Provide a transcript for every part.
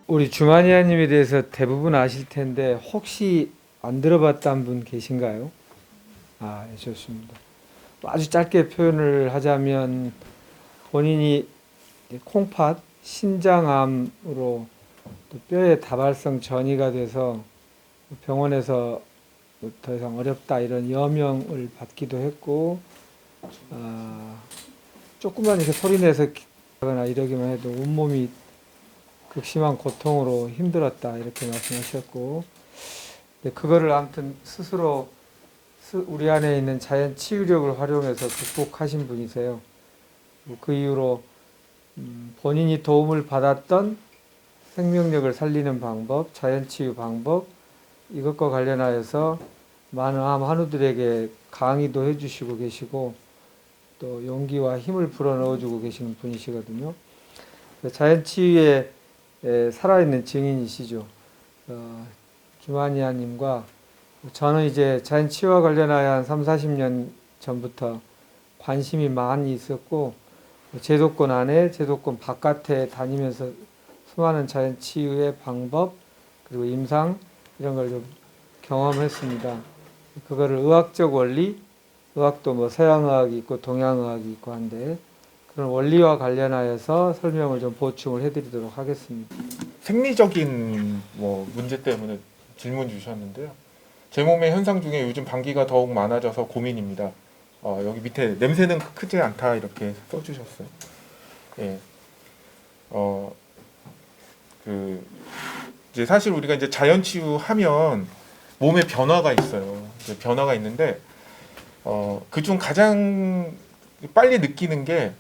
우리 주마니아님에 대해서 대부분 아실 텐데 혹시 안 들어봤다는 분 계신가요? 아, 예, 좋습니다. 아주 짧게 표현을 하자면 본인이 콩팥, 신장암으로 또 뼈에 다발성 전이가 돼서 병원에서 더 이상 어렵다 이런 여명을 받기도 했고, 조금만 이렇게 소리내서 하거나 이러기만 해도 온몸이 극심한 고통으로 힘들었다 이렇게 말씀하셨고, 그거를 아무튼 스스로 우리 안에 있는 자연 치유력을 활용해서 극복하신 분이세요. 그 이후로 본인이 도움을 받았던 생명력을 살리는 방법, 자연 치유 방법, 이것과 관련하여서 많은 암 환우들에게 강의도 해주시고 계시고 또 용기와 힘을 불어넣어주고 계시는 분이시거든요. 자연 치유의 살아있는 증인이시죠. 주마니아님과 저는 이제 자연 치유와 관련하여 한 3, 40년 전부터 관심이 많이 있었고 제도권 안에 제도권 바깥에 다니면서 수많은 자연 치유의 방법 그리고 임상 이런 걸 좀 경험했습니다. 그거를 의학적 원리, 의학도 뭐 서양의학이 있고 동양의학이 있고 한데 그런 원리와 관련하여서 설명을 좀 보충을 해드리도록 하겠습니다. 생리적인 뭐 문제 때문에 질문 주셨는데요. 제 몸의 현상 중에 요즘 방귀가 더욱 많아져서 고민입니다. 여기 밑에 냄새는 크지 않다 이렇게 써주셨어요. 예. 이제 사실 우리가 이제 자연 치유하면 몸에 변화가 있어요. 변화가 있는데 그중 가장 빨리 느끼는 게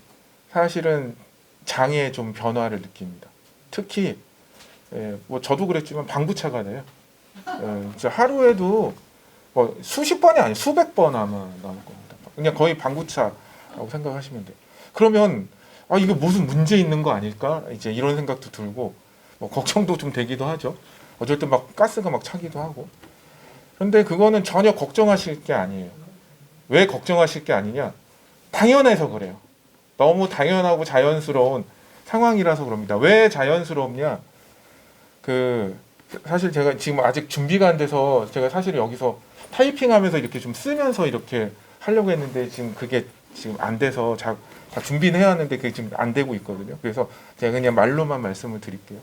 사실은 장에 좀 변화를 느낍니다. 특히 뭐 저도 그랬지만 방구차가 돼요. 진짜 하루에도 뭐 수십 번이 아니고 수백 번 아마 나올 겁니다. 그냥 거의 방구차라고 생각하시면 돼요. 그러면 이거 무슨 문제 있는 거 아닐까? 이제 이런 생각도 들고 뭐 걱정도 좀 되기도 하죠. 어쩔 때 막 가스가 막 차기도 하고. 그런데 그거는 전혀 걱정하실 게 아니에요. 왜 걱정하실 게 아니냐? 당연해서 그래요. 너무 당연하고 자연스러운 상황이라서 그럽니다. 왜 자연스럽냐? 사실 제가 지금 아직 준비가 안 돼서 제가 사실 여기서 타이핑하면서 이렇게 좀 쓰면서 이렇게 하려고 했는데 지금 그게 지금 안 돼서 다 준비는 해야 하는데 그게 지금 안 되고 있거든요. 그래서 제가 그냥 말로만 말씀을 드릴게요.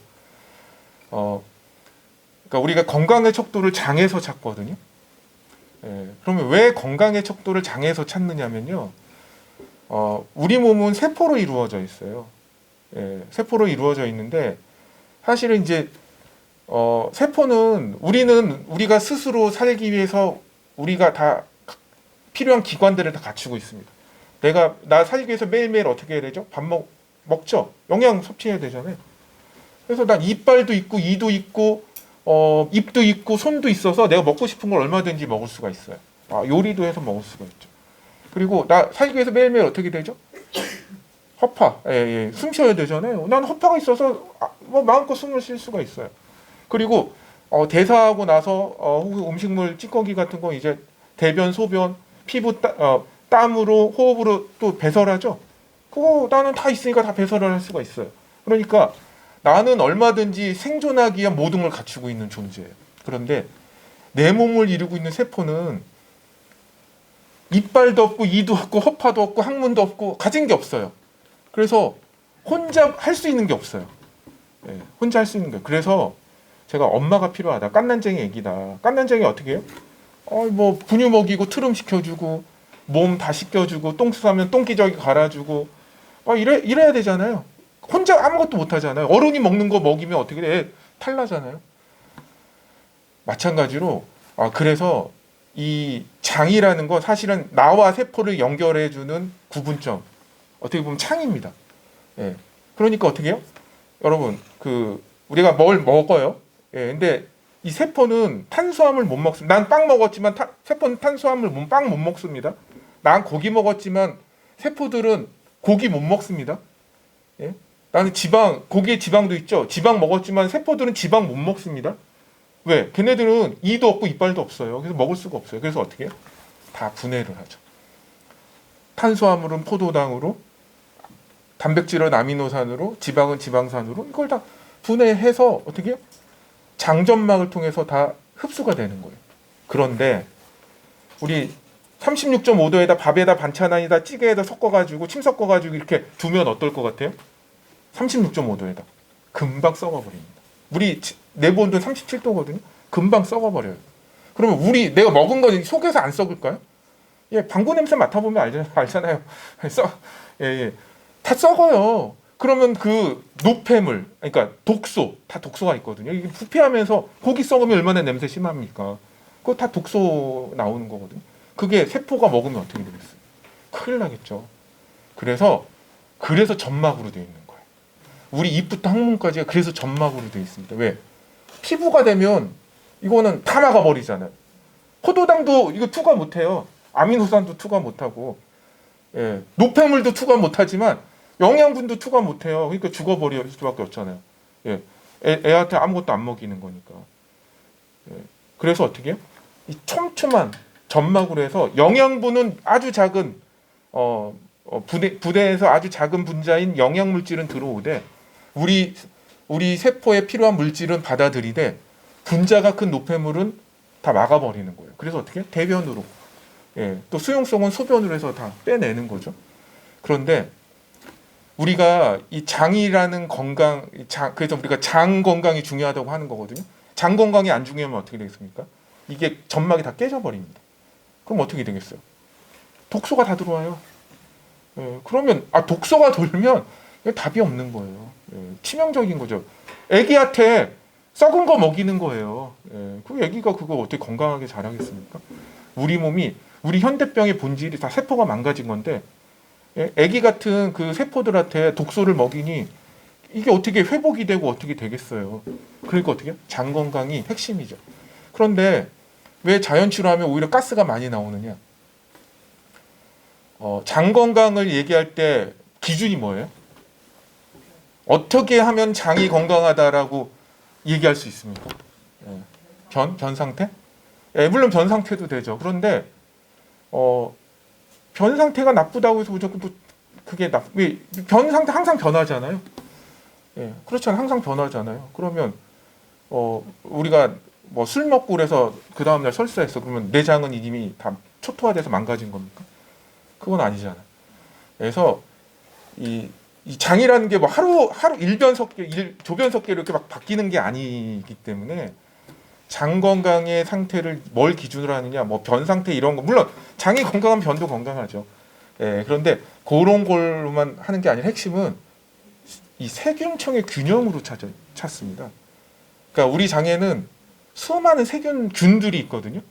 그러니까 우리가 건강의 척도를 장에서 찾거든요. 그러면 왜 건강의 척도를 장에서 찾느냐면요. 우리 몸은 세포로 이루어져 있어요. 세포로 이루어져 있는데 사실은 이제 세포는 우리가 스스로 살기 위해서 우리가 다 필요한 기관들을 다 갖추고 있습니다. 나 살기 위해서 매일매일 어떻게 해야 되죠? 먹죠. 영양 섭취해야 되잖아요. 그래서 난 이빨도 있고 이도 있고 입도 있고 손도 있어서 내가 먹고 싶은 걸 얼마든지 먹을 수가 있어요. 요리도 해서 먹을 수가 있죠. 그리고 나 살기 위해서 매일매일 어떻게 되죠? 허파, 숨 쉬어야 되잖아요. 난 허파가 있어서 뭐 마음껏 숨을 쉴 수가 있어요. 그리고 대사하고 나서 혹은 음식물 찌꺼기 같은 거 이제 대변, 소변, 피부 땀으로 호흡으로 또 배설하죠. 그거 나는 다 있으니까 다 배설을 할 수가 있어요. 그러니까 나는 얼마든지 생존하기 위한 모든 걸 갖추고 있는 존재예요. 그런데 내 몸을 이루고 있는 세포는 이빨도 없고 이도 없고 허파도 없고 항문도 없고 가진 게 없어요. 그래서 혼자 할 수 있는 게 없어요. 혼자 할 수 있는 거예요. 그래서 제가 엄마가 필요하다. 깐난쟁이 애기다. 깐난쟁이 어떻게 해요? 뭐 분유 먹이고 트름 시켜주고 몸 다 씻겨주고 똥 싸면 똥기저귀 갈아주고 이래야 되잖아요. 혼자 아무것도 못 하잖아요. 어른이 먹는 거 먹이면 어떻게 돼? 탈나잖아요. 마찬가지로 그래서 이 장이라는 건 사실은 나와 세포를 연결해주는 구분점. 어떻게 보면 창입니다. 그러니까 어떻게 해요? 여러분, 우리가 뭘 먹어요? 근데 이 세포는 탄수화물 못 먹습니다. 난 빵 먹었지만 세포는 탄수화물 빵 못 먹습니다. 난 고기 먹었지만 세포들은 고기 못 먹습니다. 나는 고기에 지방도 있죠. 지방 먹었지만 세포들은 지방 못 먹습니다. 왜? 걔네들은 이도 없고 이빨도 없어요. 그래서 먹을 수가 없어요. 그래서 어떻게 해요? 다 분해를 하죠. 탄수화물은 포도당으로, 단백질은 아미노산으로, 지방은 지방산으로 이걸 다 분해해서 어떻게 해요? 장점막을 통해서 다 흡수가 되는 거예요. 그런데 우리 36.5도에다 밥에다 반찬에다 찌개에다 섞어가지고 침 섞어가지고 이렇게 두면 어떨 것 같아요? 36.5도에다 금방 썩어버립니다. 우리 내부 온도는 37도거든요. 금방 썩어버려요. 그러면 내가 먹은 거 속에서 안 썩을까요? 예, 방구 냄새 맡아보면 알잖아요. 예, 예. 다 썩어요. 그러면 그 노폐물, 그러니까 독소, 다 독소가 있거든요. 이게 부패하면서 고기 썩으면 얼마나 냄새 심합니까? 그거 다 독소 나오는 거거든요. 그게 세포가 먹으면 어떻게 되겠어요? 큰일 나겠죠. 그래서 점막으로 되어 있는 거예요. 우리 입부터 항문까지가 그래서 점막으로 되어 있습니다. 왜? 피부가 되면 이거는 다 막아버리잖아요. 포도당도 이거 투과 못해요. 아미노산도 투과 못하고, 예, 노폐물도 투과 못하지만 영양분도 투과 못해요. 그러니까 죽어버릴 수밖에 없잖아요. 예, 애한테 아무것도 안 먹이는 거니까. 예, 그래서 어떻게 해요? 이 촘촘한 점막으로 해서 영양분은 아주 작은 부대에서 아주 작은 분자인 영양물질은 들어오되 우리 세포에 필요한 물질은 받아들이되 분자가 큰 노폐물은 다 막아버리는 거예요. 그래서 어떻게 해요? 대변으로, 예, 또 수용성은 소변으로 해서 다 빼내는 거죠. 그런데 우리가 이 장이라는 건강, 그래서 우리가 장 건강이 중요하다고 하는 거거든요. 장 건강이 안 중요하면 어떻게 되겠습니까? 이게 점막이 다 깨져버립니다. 그럼 어떻게 되겠어요? 독소가 다 들어와요. 예, 그러면 독소가 돌면 답이 없는 거예요. 예, 치명적인 거죠. 애기한테 썩은 거 먹이는 거예요. 예, 그 애기가 그거 어떻게 건강하게 자라겠습니까? 우리 현대병의 본질이 다 세포가 망가진 건데, 예, 애기 같은 그 세포들한테 독소를 먹이니 이게 어떻게 회복이 되고 어떻게 되겠어요. 그러니까 어떻게 해요? 장 건강이 핵심이죠. 그런데 왜 자연 치료하면 오히려 가스가 많이 나오느냐? 장 건강을 얘기할 때 기준이 뭐예요? 어떻게 하면 장이 건강하다라고 얘기할 수 있습니까? 예. 변 상태? 예, 물론 변 상태도 되죠. 그런데 변 상태가 나쁘다고 해서 무조건 또 그게 변 상태 항상 변하잖아요. 예, 그렇잖아요. 항상 변하잖아요. 그러면 우리가 뭐 술 먹고 그래서 그 다음 날 설사했어. 그러면 내 장은 이미 다 초토화돼서 망가진 겁니까? 그건 아니잖아요. 그래서 이 장이라는 게 뭐 하루 일변석계, 조변석계 이렇게 막 바뀌는 게 아니기 때문에 장 건강의 상태를 뭘 기준으로 하느냐, 뭐 변 상태 이런 거, 물론 장이 건강하면 변도 건강하죠. 예, 그런데 그런 걸로만 하는 게 아니라 핵심은 이 세균청의 균형으로 찾습니다. 그러니까 우리 장에는 수많은 세균균들이 있거든요.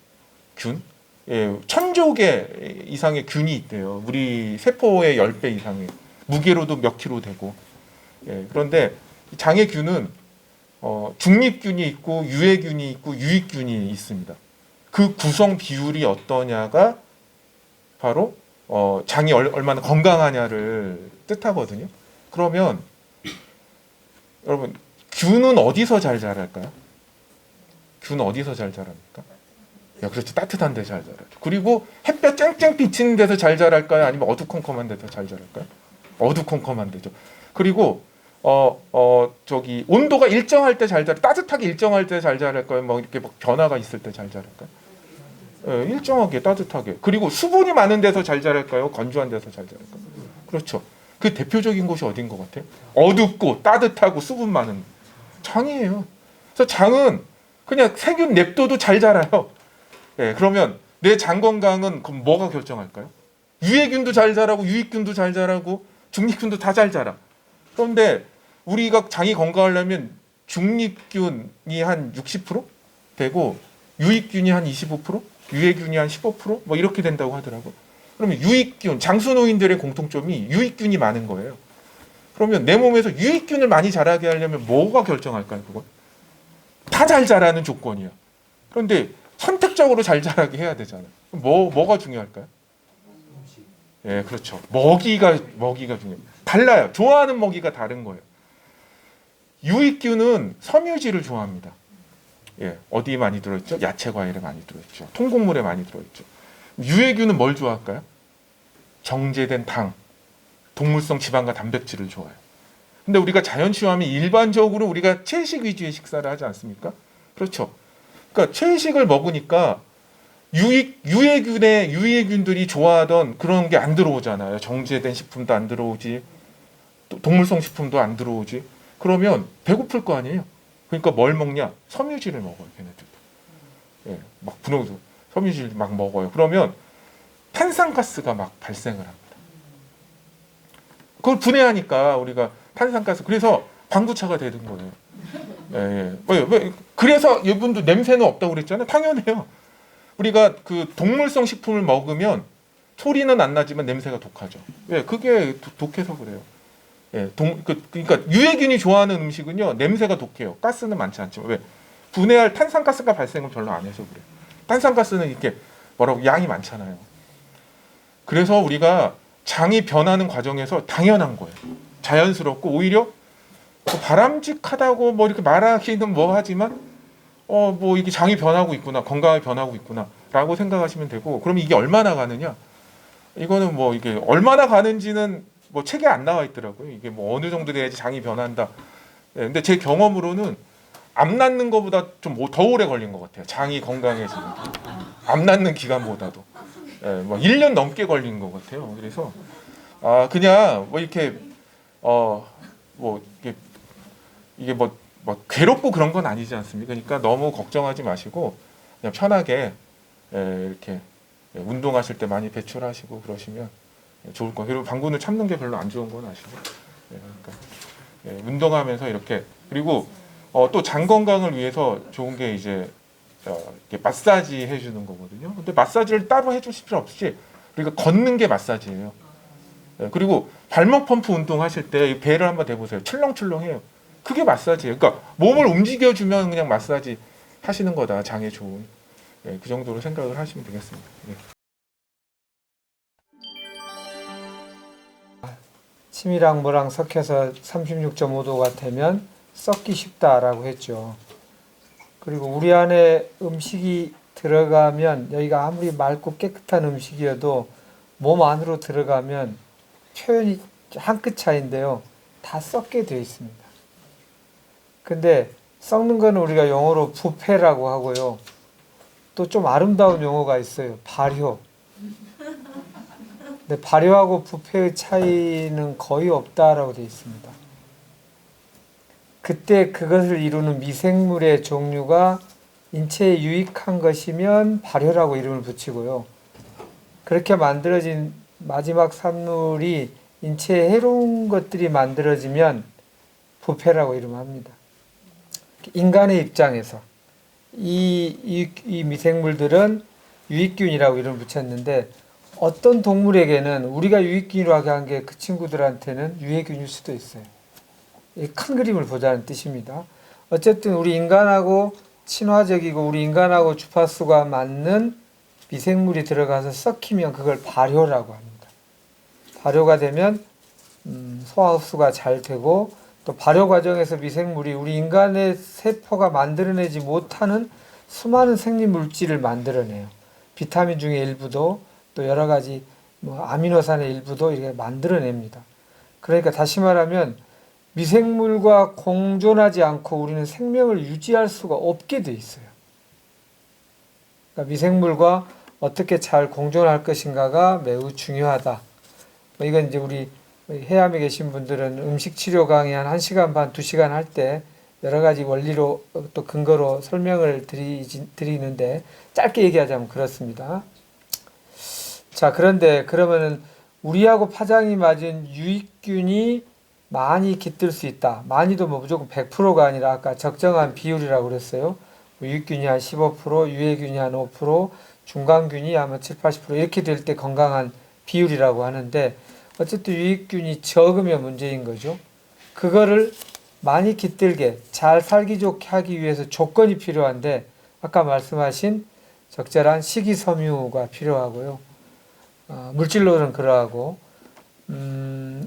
균. 예, 1000조 개 이상의 균이 있대요. 우리 세포의 10배 이상의. 무게로도 몇 킬로 되고. 예, 그런데 장의 균은 중립균이 있고 유해균이 있고 유익균이 있습니다. 그 구성 비율이 어떠냐가 바로 장이 얼마나 건강하냐를 뜻하거든요. 그러면 여러분 균은 어디서 잘 자랄까요? 균은 어디서 잘 자랍니까? 야, 그렇지, 따뜻한 데 잘 자라죠. 그리고 햇볕 쨍쨍 비치는 데서 잘 자랄까요? 아니면 어두컴컴한 데서 잘 자랄까요? 어두컴컴한 데죠. 그리고 저기 온도가 일정할 때 잘 자랄, 따뜻하게 일정할 때 잘 자랄까요? 뭐 이렇게 막 변화가 있을 때 잘 자랄까요? 예, 일정하게 따뜻하게. 그리고 수분이 많은 데서 잘 자랄까요? 건조한 데서 잘 자랄까요? 그렇죠. 그 대표적인 곳이 어딘 것 같아요? 어둡고 따뜻하고 수분 많은 장이에요. 그래서 장은 그냥 세균 냅둬도 잘 자라요. 예, 그러면 내 장 건강은 그럼 뭐가 결정할까요? 유해균도 잘 자라고 유익균도 잘 자라고 중립균도 다 잘 자라. 그런데 우리가 장이 건강하려면 중립균이 한 60% 되고 유익균이 한 25%, 유해균이 한 15%뭐 이렇게 된다고 하더라고. 그러면 유익균, 장수노인들의 공통점이 유익균이 많은 거예요. 그러면 내 몸에서 유익균을 많이 자라게 하려면 뭐가 결정할까요? 그건 다 잘 자라는 조건이야. 그런데 선택적으로 잘 자라게 해야 되잖아요. 뭐가 중요할까요? 예, 그렇죠. 먹이가 중요해요. 달라요. 좋아하는 먹이가 다른 거예요. 유익균은 섬유질을 좋아합니다. 예, 어디에 많이 들어있죠? 야채 과일에 많이 들어있죠. 통곡물에 많이 들어있죠. 유해균은 뭘 좋아할까요? 정제된 당, 동물성 지방과 단백질을 좋아해요. 근데 우리가 자연 치유하면 일반적으로 우리가 채식 위주의 식사를 하지 않습니까? 그렇죠. 그러니까 채식을 먹으니까 유해균들이 좋아하던 그런 게 안 들어오잖아요. 정제된 식품도 안 들어오지, 또 동물성 식품도 안 들어오지. 그러면 배고플 거 아니에요. 그러니까 뭘 먹냐? 섬유질을 먹어요, 걔네들도. 예, 막 분홍색 섬유질 막 먹어요. 그러면 탄산가스가 막 발생을 합니다. 그걸 분해하니까 우리가 탄산가스, 그래서 방구차가 되는 거예요. 예, 예. 왜 그래서 이분도 냄새는 없다고 그랬잖아요. 당연해요. 우리가 그 동물성 식품을 먹으면 소리는 안 나지만 냄새가 독하죠. 왜? 그게 독해서 그래요. 예, 그러니까 유해균이 좋아하는 음식은요, 냄새가 독해요. 가스는 많지 않지만. 왜? 분해할 탄산가스가 발생을 별로 안 해서 그래요. 탄산가스는 이렇게 뭐라고 양이 많잖아요. 그래서 우리가 장이 변하는 과정에서 당연한 거예요. 자연스럽고 오히려 뭐 바람직하다고 뭐 이렇게 말하기는 뭐 하지만 뭐 이게 장이 변하고 있구나, 건강이 변하고 있구나라고 생각하시면 되고, 그럼 이게 얼마나 가느냐? 이거는 뭐 이게 얼마나 가는지는 뭐 책에 안 나와 있더라고요. 이게 뭐 어느 정도 돼야지 장이 변한다. 예, 근데 제 경험으로는 암 낳는 것보다 좀 더 오래 걸린 것 같아요. 장이 건강해지는 게. 암 낳는 기간보다도. 예, 뭐 1년 넘게 걸린 것 같아요. 그래서 그냥 뭐 이렇게 뭐 이게 뭐 괴롭고 그런 건 아니지 않습니까? 그러니까 너무 걱정하지 마시고 그냥 편하게 이렇게 운동하실 때 많이 배출하시고 그러시면 좋을 거예요. 그리고 방구는 참는 게 별로 안 좋은 건 아시죠? 그러니까 운동하면서 이렇게, 그리고 또 장 건강을 위해서 좋은 게 이제 이렇게 마사지 해주는 거거든요. 근데 마사지를 따로 해주실 필요 없이 우리가 걷는 게 마사지예요. 그리고 발목 펌프 운동하실 때 배를 한번 대보세요. 출렁출렁해요. 그게 마사지예요. 그러니까 몸을 움직여주면 그냥 마사지 하시는 거다. 장에 좋은. 그 정도로 생각을 하시면 되겠습니다. 침이랑 뭐랑 섞여서 36.5도가 되면 썩기 쉽다라고 했죠. 그리고 우리 안에 음식이 들어가면, 여기가 아무리 맑고 깨끗한 음식이어도 몸 안으로 들어가면 표현이 한 끗 차이인데요, 다 썩게 되어 있습니다. 근데 썩는 거는 우리가 영어로 부패라고 하고요, 또 좀 아름다운 용어가 있어요. 발효. 근데 발효하고 부패의 차이는 거의 없다라고 되어 있습니다. 그때 그것을 이루는 미생물의 종류가 인체에 유익한 것이면 발효라고 이름을 붙이고요, 그렇게 만들어진 마지막 산물이 인체에 해로운 것들이 만들어지면 부패라고 이름합니다. 인간의 입장에서 이 미생물들은 유익균이라고 이름을 붙였는데, 어떤 동물에게는 우리가 유익균이라고 한 게 그 친구들한테는 유해균일 수도 있어요. 큰 그림을 보자는 뜻입니다. 어쨌든 우리 인간하고 친화적이고 우리 인간하고 주파수가 맞는 미생물이 들어가서 썩히면 그걸 발효라고 합니다. 발효가 되면 소화 흡수가 잘 되고, 또 발효 과정에서 미생물이 우리 인간의 세포가 만들어내지 못하는 수많은 생리물질을 만들어내요. 비타민 중에 일부도, 또 여러 가지 아미노산의 일부도 이렇게 만들어냅니다. 그러니까 다시 말하면 미생물과 공존하지 않고 우리는 생명을 유지할 수가 없게 돼 있어요. 그러니까 미생물과 어떻게 잘 공존할 것인가가 매우 중요하다. 이건 이제 우리 해암에 계신 분들은 음식 치료 강의 한 1시간 반, 2시간 할 때 여러 가지 원리로 또 근거로 설명을 드리는데, 짧게 얘기하자면 그렇습니다. 자, 그런데 그러면은 우리하고 파장이 맞은 유익균이 많이 깃들 수 있다. 많이도 뭐 무조건 100%가 아니라 아까 적정한 비율이라고 그랬어요. 유익균이 한 15%, 유해균이 한 5%, 중간균이 아마 7, 80% 이렇게 될 때 건강한 비율이라고 하는데, 어쨌든 유익균이 적으면 문제인 거죠. 그거를 많이 깃들게 잘 살기 좋게 하기 위해서 조건이 필요한데, 아까 말씀하신 적절한 식이섬유가 필요하고요. 물질로는 그러하고,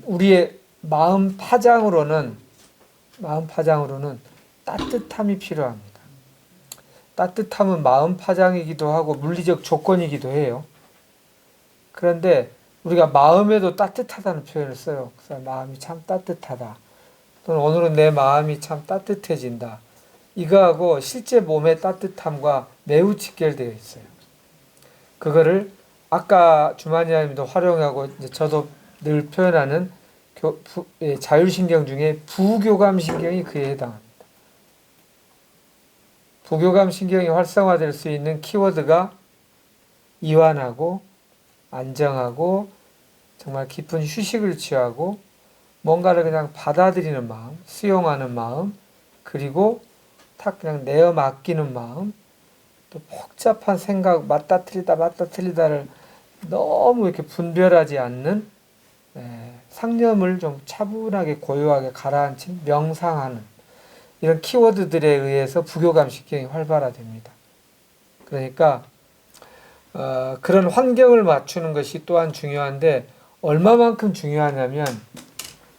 우리의 마음 파장으로는 따뜻함이 필요합니다. 따뜻함은 마음 파장이기도 하고 물리적 조건이기도 해요. 그런데 우리가 마음에도 따뜻하다는 표현을 써요. 그래서 마음이 참 따뜻하다. 또는 오늘은 내 마음이 참 따뜻해진다. 이거하고 실제 몸의 따뜻함과 매우 직결되어 있어요. 그거를 아까 주만이님도 활용하고 이제 저도 늘 표현하는 자율신경 중에 부교감신경이 그에 해당합니다. 부교감신경이 활성화될 수 있는 키워드가 이완하고 안정하고 정말 깊은 휴식을 취하고 뭔가를 그냥 받아들이는 마음, 수용하는 마음, 그리고 탁 그냥 내어 맡기는 마음, 또 복잡한 생각 맞다 틀리다를 너무 이렇게 분별하지 않는 상념을 좀 차분하게 고요하게 가라앉힌 명상하는 이런 키워드들에 의해서 부교감신경이 활발화됩니다. 그러니까 그런 환경을 맞추는 것이 또한 중요한데 얼마만큼 중요하냐면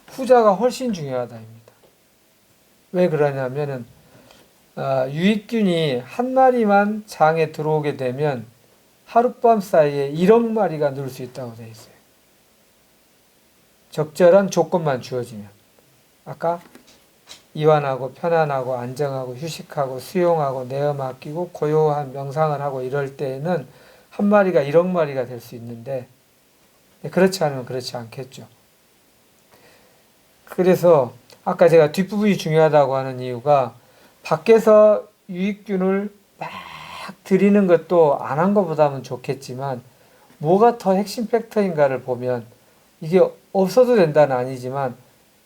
후자가 훨씬 중요하다입니다. 왜 그러냐면은 유익균이 한 마리만 장에 들어오게 되면 하룻밤 사이에 1억 마리가 늘 수 있다고 되어 있어요. 적절한 조건만 주어지면. 아까 이완하고 편안하고 안정하고 휴식하고 수용하고 내어 맡기고 고요한 명상을 하고 이럴 때에는 한 마리가 1억 마리가 될 수 있는데 그렇지 않으면 그렇지 않겠죠. 그래서 아까 제가 뒷부분이 중요하다고 하는 이유가 밖에서 유익균을 막 들이는 것도 안 한 것보다는 좋겠지만 뭐가 더 핵심 팩터인가를 보면 이게 없어도 된다는 아니지만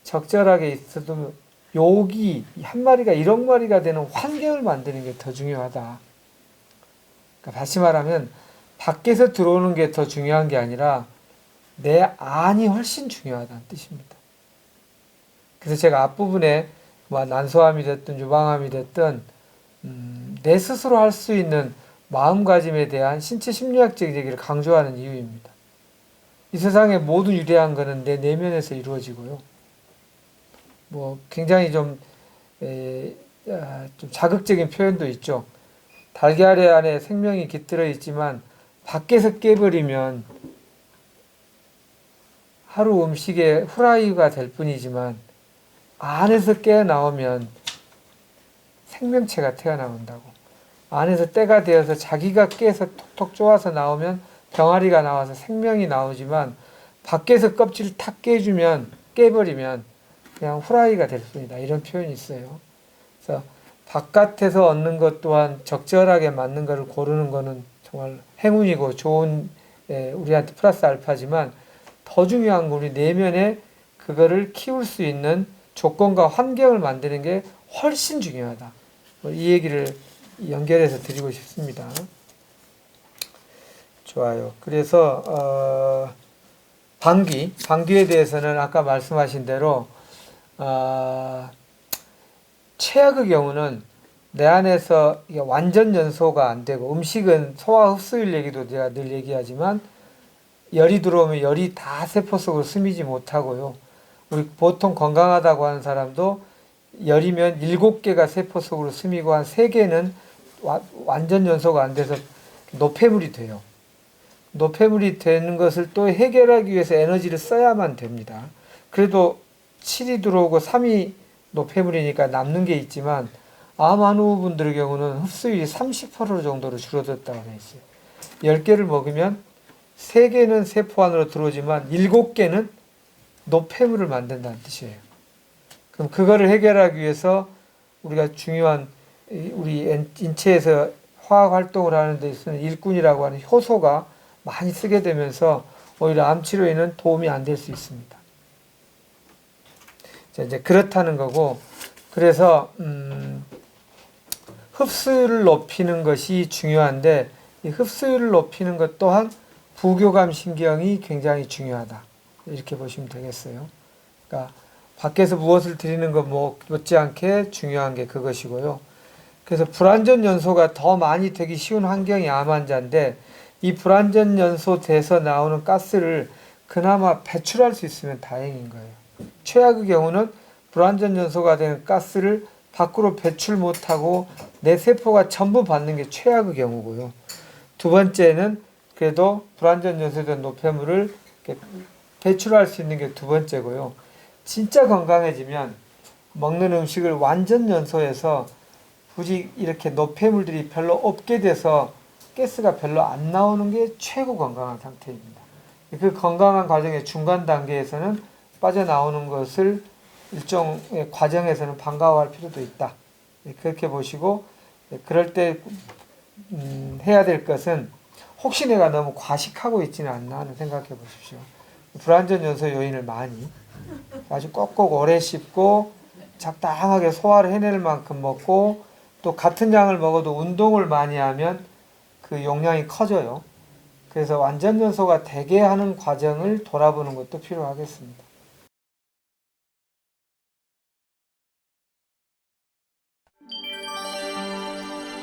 적절하게 있어도 욕이 한 마리가 1억 마리가 되는 환경을 만드는 게 더 중요하다. 그러니까 다시 말하면 밖에서 들어오는 게 더 중요한 게 아니라 내 안이 훨씬 중요하다는 뜻입니다. 그래서 제가 앞부분에 난소암이 됐든 유방암이 됐든 내 스스로 할 수 있는 마음가짐에 대한 신체 심리학적 얘기를 강조하는 이유입니다. 이 세상의 모든 유리한 것은 내 내면에서 이루어지고요. 굉장히 좀 자극적인 표현도 있죠. 달걀 안에 생명이 깃들어 있지만 밖에서 깨버리면 하루 음식의 후라이가 될 뿐이지만 안에서 깨어나오면 생명체가 태어나온다고. 안에서 때가 되어서 자기가 깨서 톡톡 쪼아서 나오면 병아리가 나와서 생명이 나오지만 밖에서 껍질을 탁 깨버리면 그냥 후라이가 될 뿐이다. 이런 표현이 있어요. 그래서 바깥에서 얻는 것 또한 적절하게 맞는 것을 고르는 것은 정말 행운이고 좋은 우리한테 플러스 알파지만 더 중요한 건 우리 내면에 그거를 키울 수 있는 조건과 환경을 만드는 게 훨씬 중요하다. 이 얘기를 연결해서 드리고 싶습니다. 좋아요. 그래서 방귀에 대해서는 아까 말씀하신 대로 최악의 경우는 내 안에서 이게 완전 연소가 안 되고 음식은 소화 흡수율 얘기도 제가 늘 얘기하지만 열이 들어오면 열이 다 세포 속으로 스미지 못하고요. 우리 보통 건강하다고 하는 사람도 열이면 7개가 세포 속으로 스미고 한 3개는 완전 연소가 안 돼서 노폐물이 돼요. 노폐물이 되는 것을 또 해결하기 위해서 에너지를 써야만 됩니다. 그래도 7이 들어오고 3이 노폐물이니까 남는 게 있지만 암 환우분들의 경우는 흡수율이 30% 정도로 줄어들었다고 되어 있어요. 10개를 먹으면 3개는 세포 안으로 들어오지만 7개는 노폐물을 만든다는 뜻이에요. 그럼 그거를 해결하기 위해서 우리가 중요한 우리 인체에서 화학 활동을 하는 데 있어서는 일꾼이라고 하는 효소가 많이 쓰게 되면서 오히려 암 치료에는 도움이 안 될 수 있습니다. 자, 이제 그렇다는 거고, 그래서 흡수율을 높이는 것이 중요한데 이 흡수율을 높이는 것 또한 부교감 신경이 굉장히 중요하다. 이렇게 보시면 되겠어요. 그러니까 밖에서 무엇을 드리는 것 못지않게 중요한 게 그것이고요. 그래서 불완전 연소가 더 많이 되기 쉬운 환경이 암 환자인데 이 불완전 연소 돼서 나오는 가스를 그나마 배출할 수 있으면 다행인 거예요. 최악의 경우는 불완전 연소가 되는 가스를 밖으로 배출 못하고 내 세포가 전부 받는 게 최악의 경우고요. 두 번째는 그래도 불완전 연소된 노폐물을 이렇게 배출할 수 있는 게 두 번째고요. 진짜 건강해지면 먹는 음식을 완전 연소해서 굳이 이렇게 노폐물들이 별로 없게 돼서 가스가 별로 안 나오는 게 최고 건강한 상태입니다. 그 건강한 과정의 중간 단계에서는 빠져나오는 것을 일종의 과정에서는 반가워할 필요도 있다. 그렇게 보시고 그럴 때 해야 될 것은 혹시 내가 너무 과식하고 있지는 않나 하는 생각해 보십시오. 불완전 연소 요인을 많이 아주 꼭꼭 오래 씹고 적당하게 소화를 해낼 만큼 먹고 또 같은 양을 먹어도 운동을 많이 하면 그 용량이 커져요. 그래서 완전 연소가 되게 하는 과정을 돌아보는 것도 필요하겠습니다.